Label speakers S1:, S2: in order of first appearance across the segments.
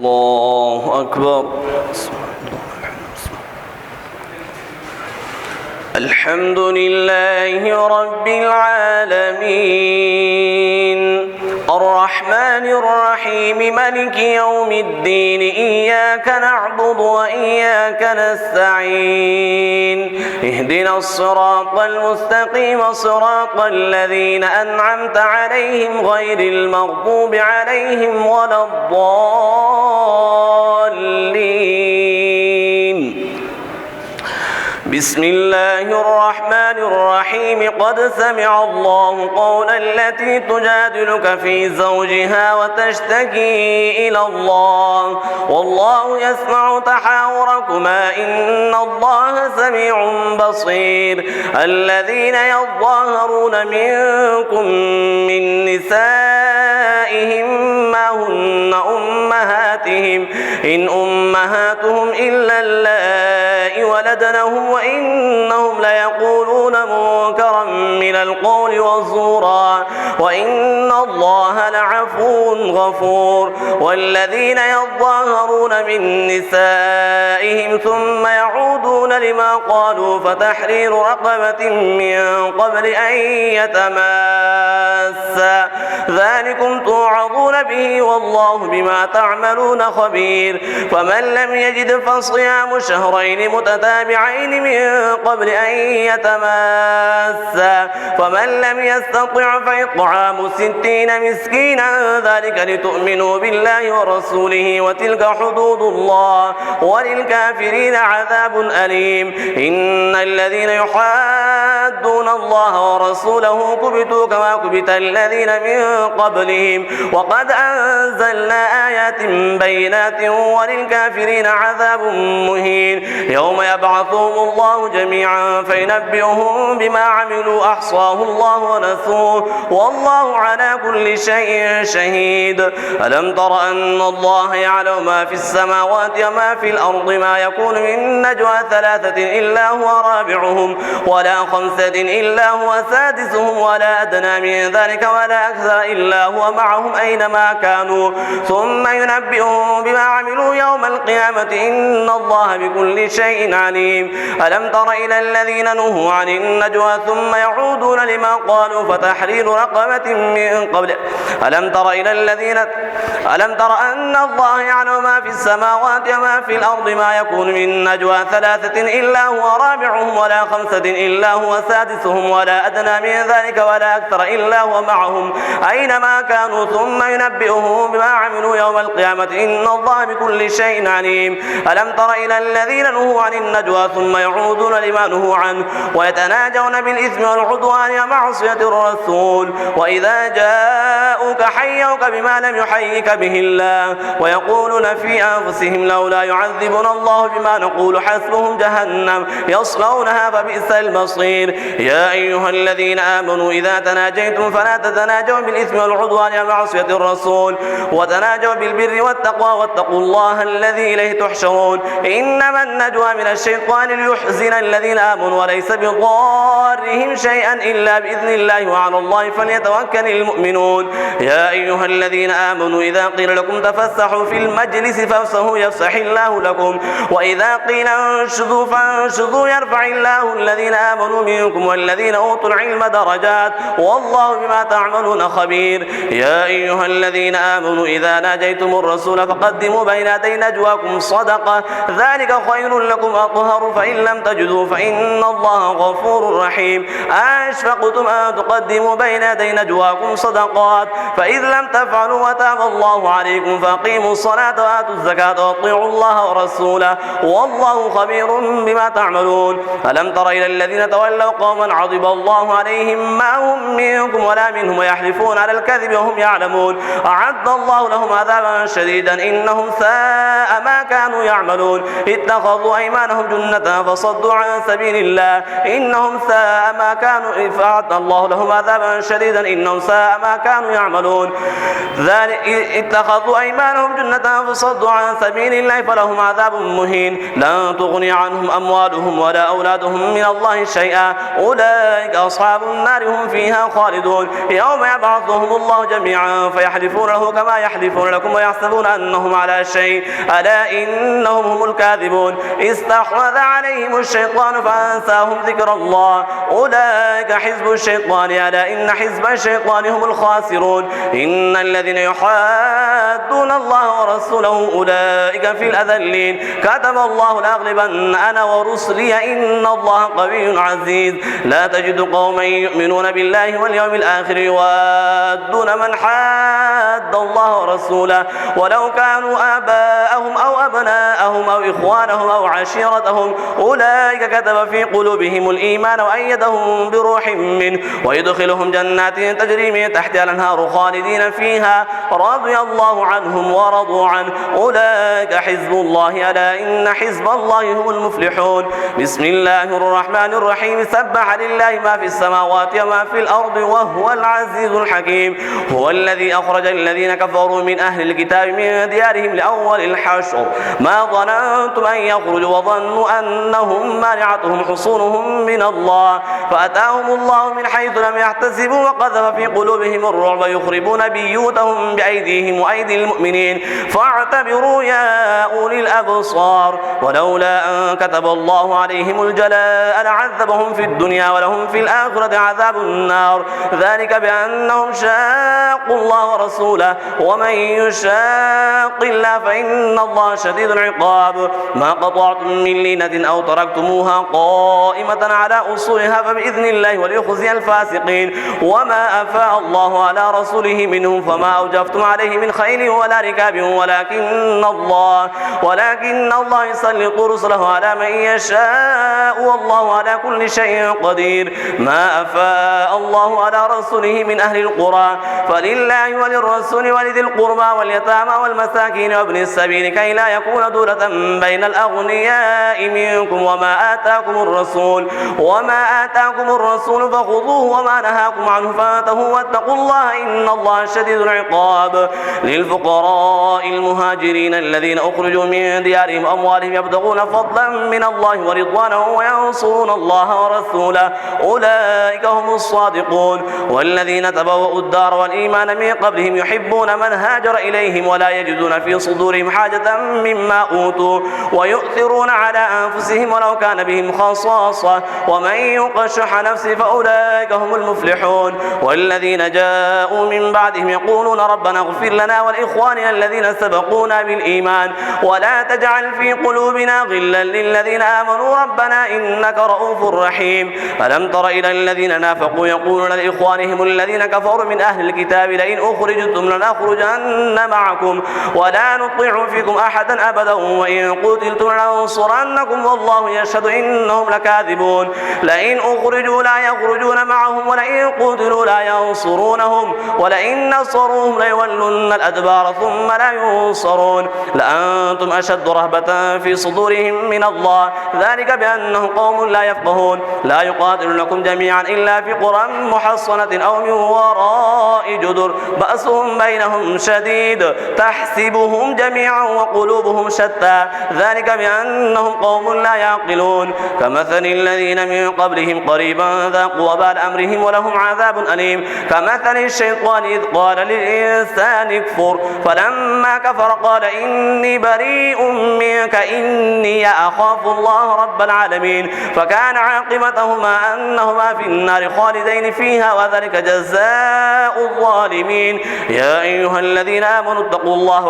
S1: الله أكبر. الحمد لله رب العالمين الرحمن الرحيم مالك يوم الدين إياك نعبد وإياك نستعين اهدنا الصراط المستقيم صراط الذين أنعمت عليهم غير المغضوب عليهم ولا الضالين. بسم الله الرحمن الرحيم قد سمع الله قول التي تجادلك في زوجها وتشتكي إلى الله والله يسمع تحاوركما إن الله سميع بصير. الذين يظاهرون منكم من نسائهم ما هن أمهاتهم إن أمهاتهم إلا اللائي ولدنهم وإنهم ليقولون منكرا من القول وزورا وإن الله لعفو غفور. والذين يظاهرون من نسائهم ثم يعودون لما قالوا فتحرير رقبة من قبل أن يتماسا ذلكم توعظون به والله بما تعملون خبير. فمن لم يجد فصيام شهرين متتابعين من قبل أن يتماسا فمن لم يستطع فإطعام 60 مسكينا ذلك لتؤمنوا بالله ورسوله وتلك حدود الله وللكافرين عذاب أليم. إن الذين يحادون الله ورسوله كبتوا كما كبت الذين من قبلهم وقد أنزلنا آيات بينات وللكافرين عذاب مهين. يوم يبعثهم الله جميعا فينبئهم بما عملوا أحصاه الله ونسوه والله على كل شيء شهيد. ألم تر أن الله يعلم ما في السماوات وما في الأرض ما يكون من نجوى 3 إلا هو رابعهم ولا 5 إلا هو سادسهم ولا أدنى من ذلك ولا أكثر إلا هو معهم أينما كانوا ثم ينبئهم بما عملوا يوم القيامة إن الله بكل شيء عليم. ألم تر إلى الذين نهوا عن النجوى ثم يعودون لما قالوا فتحرير رقبة من قبل ألم تر أن الله يعلم ما في السماوات وما في الأرض ما يكون من نجوى 3 إلا هو رابعهم ولا 5 إلا هو سادسهم ولا أدنى من ذلك ولا أكثر إلا هو معهم أينما كانوا ثم ينبئهم بما عملوا يوم القيامة إن الله بكل شيء عليم. ألم تر إلى الذين نهوا عن النجوى ثم يعودون لما نهوا عنه ويتناجون بالإثم والعدوان ومعصية الرسول وإذا جاءوك حيوك بما لم يحيك به الله ويقولون في أنفسهم لولا يعذبنا الله بما نقول حسبهم جهنم يصلونها فبئس المصير. يا أيها الذين آمنوا إذا تناجيتم فلا تتناجوا بالإثم والعدوان ومعصية الرسول وتناجوا بالبر والتقوى واتقوا الله الذي إليه تحشرون. إنما النجوى من الشيطان ليحزن الذين آمنوا وليس بضارهم شيئا إلا بإذن الله وعلى الله فليتوكل المؤمنون. يا أيها الذين آمنوا إذا قيل لكم تفسحوا في المجلس فافسحوا يفسح الله لكم وإذا قيل انشزوا فانشزوا يرفع الله الذين آمنوا منكم والذين أوتوا العلم درجات والله بما تعملون خبير. يا أيها الذين آمنوا إذا ناجيتم الرسول فقدموا بين يدي نجواكم صدقة ذلك خير لكم أطهر فإن لم تجدوا فإن الله غفور رحيم. أشفقتم أن تقدموا بين يدي نجواكم صدقات فإذ لم تفعلوا وتاب الله عليكم فأقيموا الصلاة وآتوا الزكاة وأطيعوا الله ورسوله والله خبير بما تعملون. ألم تر إلى الذين تولوا قوما غضب الله عليهم ما هم منكم ولا منهم ويحلفون على الكذب وهم يعلمون أعد الله لهم عذابا شديدا إنهم ساء ما كانوا يعملون. اتخذوا أيمانهم جنة فصدوا عن سبيل الله إنهم ساء ما كانوا فأعد الله لهم عذابا شديدا إنهم ساء ما كانوا يعملون. ذلك اتخذوا أيمانهم جنة فصدوا عن سبيل الله فلهم عذاب مهين لن تغني عنهم أموالهم ولا أولادهم من الله شيئا أولئك أصحاب النار هم فيها خالدون يوم يبعثهم الله جميعا فيحلفون له كما يحلفون لكم ويحسبون أنهم على شيء ألا إنهم هم الكاذبون استحوذ عليهم الشيطان فأنساهم ذكر الله أولئك حزب الشيطان ألا إن حزب الشيطان هم الخاسرون إن الذين يحادون الله ورسوله أولئك في الأذلين كتب الله لأغلبن أنا ورسلي إن الله قوي عزيز لا تجد قوما يؤمنون بالله واليوم الآخر يوادون من حاد الله ورسوله ولو كانوا آباءهم أو أبناءهم أو إخوانهم أو عشيرتهم أولئك كتب في قلوبهم الإيمان وأيدهم بروح منه ويدخلهم جنات تجري من تحتها الأنهار خالدين فيها رضي الله عنهم ورضوا عنه أولئك حزب الله ألا إن حزب الله هم المفلحون بسم الله الرحمن الرحيم سبح لله ما في السماوات وما في الأرض وهو العزيز الحكيم هو الذي أخرج الذين كفروا من أهل الكتاب من ديارهم لأول الحشر ما ظننتم أن يخرجوا وظنوا أنهم مانعتهم حصونهم من الله فأتاهم الله من حيث لم يحتسبوا وقذف في قلوبهم الرعب يخربون بيوتهم بأيديهم وأيدي المؤمنين فاعتبروا يا أولي الأبصار ولولا أن كتب الله عليهم الجلاء لعذبهم في الدنيا ولهم في الآخرة عذاب النار ذلك بأنهم شاقوا الله ورسوله ومن يشاق الله فإن الله شديد العقاب ما قطعتم من لينة أو تركتموها قائمة على أصولها فبإذن الله وليخزي الفاسقين وما أفاء الله على رسوله منهم فما أوجفتم عليه من خيل ولا ركاب ولكن الله يسلط رسله على من يشاء والله على كل شيء قدير ما أفاء الله على رسوله من أهل القرى فلله وللرسول ولذي القربى واليتامى والمساكين وابن السبيل كي لا يكون دولة بين الأغنياء منكم وما آتاكم الرسول فخذوه وما نهاكم عنه فانتهوا واتقوا الله إن الله شديد العقاب للفقراء المهاجرين الذين أخرجوا من ديارهم أموالهم يبتغون فضلا من الله ورضوانه وينصرون الله ورسوله أولئك هم الصادقون والذين تبوأوا الدار والإيمان من قبلهم يحبون من هاجر إليهم ولا يجدون في صدورهم حاجة مما أوتوا ويؤثرون على أنفسهم ولو كان بهم خصاصة ومن يوق شح نفسه فأولئك هم المفلحون والذين جاءوا من بعدهم يقولون ربنا اغفر لنا ولإخواننا الذين سبقونا بالإيمان ولا تجعل في قلوبنا غلا للذين آمنوا ربنا إنك رؤوف رحيم ألم تر إلى الذين نافقوا يقولون لإخوانهم الذين كفروا من أهل الكتاب لئن أخرجتم لنخرجن معكم ولا نطيع فيكم أحدا أبدا وإن قتلتم لننصرنكم والله يشهد إنهم لكاذبون لئن أخرجوا لا يخرجون معهم ولئن قتلوا لا ينصرونهم ولئن نصروهم ليولن الأدبار ثم لا ينصرون لأنتم أشد رهبة في صدورهم من الله ذلك بأنهم قوم لا يفقهون لا يقاتلونكم جميعا إلا في قرى محصنة أو من وراء جدر بأسهم بينهم شديد تحسبهم جميعا وقلوبهم شتى ذلك بأنهم قوم لا يعقلون كمثل الذين من قبلهم قريبا ذاقوا وبال أمرهم ولهم عذاب أليم كمثل الشيطان إذ قال للإنسان اكفر فلما كفر قال إني بريء منك إني أخاف الله رب العالمين فكان عاقبتهما أنهما في النار خالدين فيها وذلك جزاء الظالمين يا أيها الذين آمنوا اتقوا الله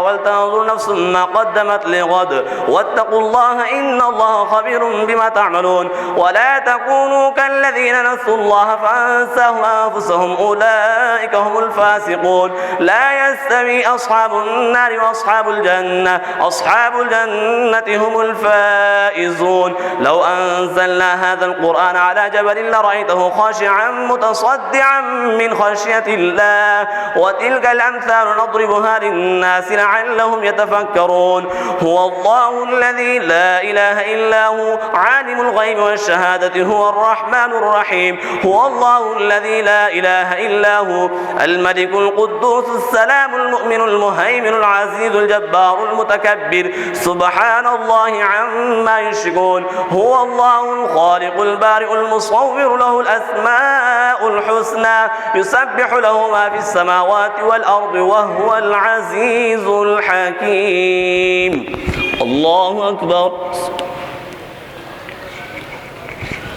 S1: ولتنظر نفس ما قدمت لغد واتقوا الله إن الله خبير بما تعملون ولا تكونوا كالذين نسوا الله فأنساهم أنفسهم أولئك هم الفاسقون لا يستوي أصحاب النار وأصحاب الجنة هم الفائزون لو أنزلنا هذا القرآن على جبل لرأيته خاشعا متصدعا من خشية الله وتلك الأمثال نضربها للناس لعلهم يتفكرون هو الله الذي لا إله إلا هو عالم الغيب والشهادة هو الرحمن الرحيم هو الله الذي لا إله إلا هو الملك القدوس السلام المؤمن المهيمن العزيز الجبار المتكبر سبحان الله عما يشركون هو الله الخالق البارئ المصور له الأسماء الحسنى يسبح له ما في السماوات والأرض وهو العزيز الحكيم. الله أكبر.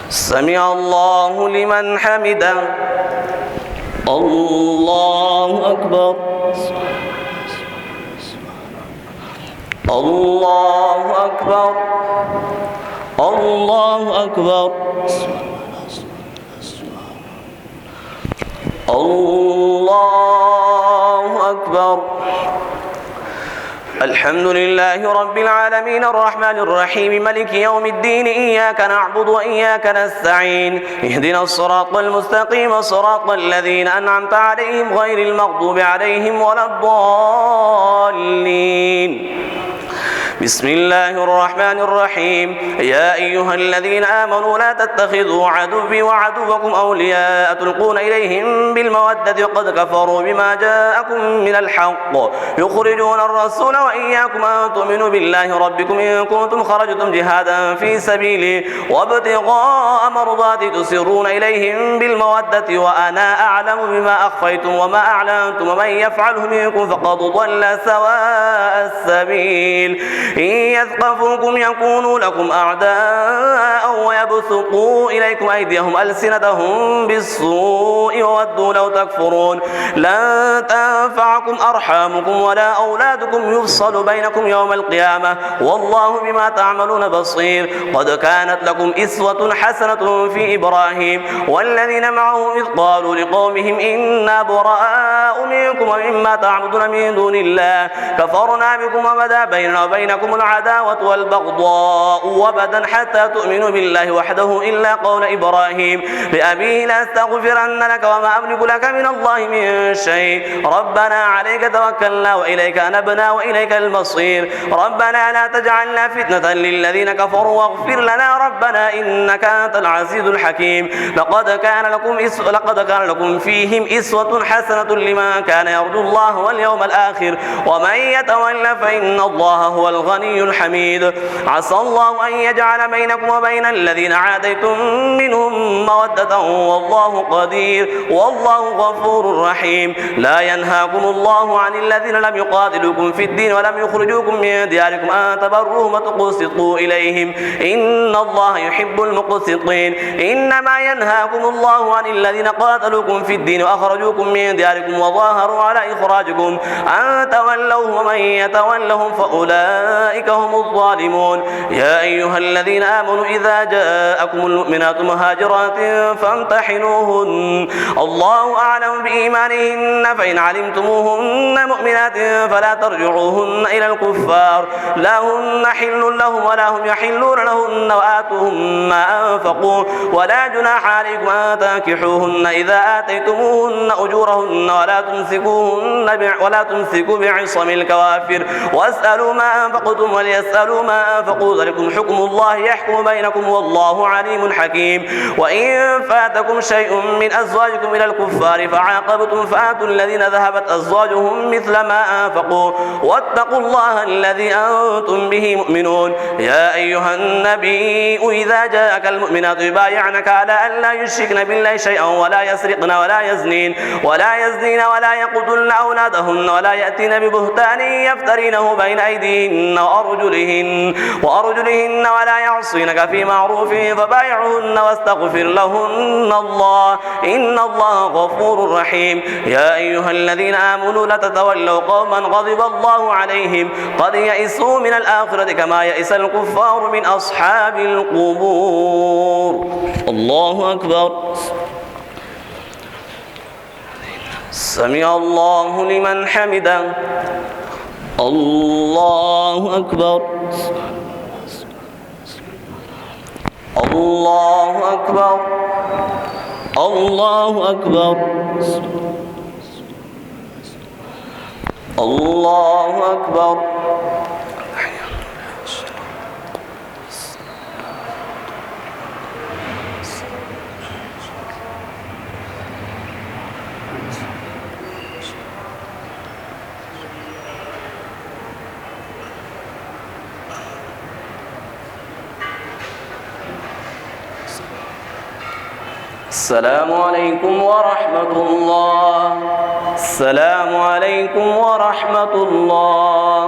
S1: سمع الله لمن حمده. الله أكبر. الله أكبر. الله أكبر. الله أكبر. الحمد لله رب العالمين الرحمن الرحيم ملك يوم الدين إياك نعبد وإياك نستعين اهدنا الصراط المستقيم صراط الذين أنعمت عليهم غير المغضوب عليهم ولا الضالين. بسم الله الرحمن الرحيم يا أيها الذين آمنوا لا تتخذوا عدوي وعدوكم أولياء تلقون إليهم بالمودة وقد كفروا بما جاءكم من الحق يخرجون الرسول وإياكم أن تؤمنوا بالله ربكم إن كنتم خرجتم جهادا في سبيلي وابتغاء مرضاتي تسرون إليهم بالمودة وأنا أعلم بما أخفيتم وما أعلنتم ومن يفعله منكم فقد ضل سواء السبيل إن يثقفوكم يكونوا لكم أعداء ويبسطوا إليكم أيديهم ألسنتهم بالسوء وودوا لو تكفرون لن تنفعكم أرحامكم ولا أولادكم يفصل بينكم يوم القيامة والله بما تعملون بصير قد كانت لكم إسوة حسنة في إبراهيم والذين معه إذ قالوا لقومهم إنا براء منكم ومما تعبدون من دون الله كفرنا بكم وبدا بيننا وبينكم العداوة والبغضاء وبدا حتى تؤمنوا بالله وحده إلا قول إبراهيم لأبيه لأستغفرن لك وما أملك لك من الله من شيء ربنا عليك توكلنا وإليك أنبنا وإليك المصير ربنا لا تجعلنا فتنة للذين كفروا واغفر لنا ربنا إنك أنت العزيز الحكيم لقد كان لكم فيهم إسوة حسنة لمن كان يرجو الله واليوم الآخر ومن يتول فإن الله هو الغني الحميد عسى الله أن يجعل بينكم وبين الذين عاديتم منهم مودة والله قدير والله غفور رحيم لا ينهاكم الله عن الذين لم يقاتلوكم في الدين ولم يخرجوكم من دياركم أن تبروهم وتقسطوا إليهم إن الله يحب المقسطين إنما ينهاكم الله عن الذين قاتلوكم في الدين وأخرجوكم من دياركم وظاهروا على إخراجكم أن تولوهم ومن يتولهم فأولئك هم الظالمون يا أيها الذين آمنوا إذا جاءكم المؤمنات مهاجرات فامتحنوهن الله أعلم بإيمانهن فإن علمتموهن مؤمنات فلا ترجعوهن إلى الكفار لا هن حل لهم ولا هم يحلون لهن وآتوهم ما أنفقوا ولا جناح عليكم أن تنكحوهن إذا آتيتموهن أجورهن ولا تمسكوا بعصم الكوافر واسألوا ما أنفقتم وليسألوا ما أنفقوا ذلكم حكم الله يحكم بينكم والله عليم حكيم وإن فاتكم شيء من أزواجكم إلى الكفار فعاقبتم فآتوا الذين ذهبت أزواجهم مثل ما أنفقوا واتقوا الله الذي أنتم به مؤمنون يا أيها النبي إذا جاءك المؤمنات يبايعنك على أن لا يشركن بالله شيئا ولا يسرقن ولا يزنين ولا يقتلن أولادهن ولا يأتين ببهتان يفترينه بين أيديهن وأرجلهن ولا يعصينك في معروف فبايعهن واستغفر لهن الله إن الله غفور رحيم يا أيها الذين آمنوا لا تتولوا قوما غضب الله عليهم قد يئسوا من الآخرة كما يئس الكفار من أصحاب القبور الله أكبر سمع الله لمن حمده الله أكبر الله أكبر الله أكبر الله أكبر السلام عليكم ورحمة الله. السلام عليكم ورحمة الله.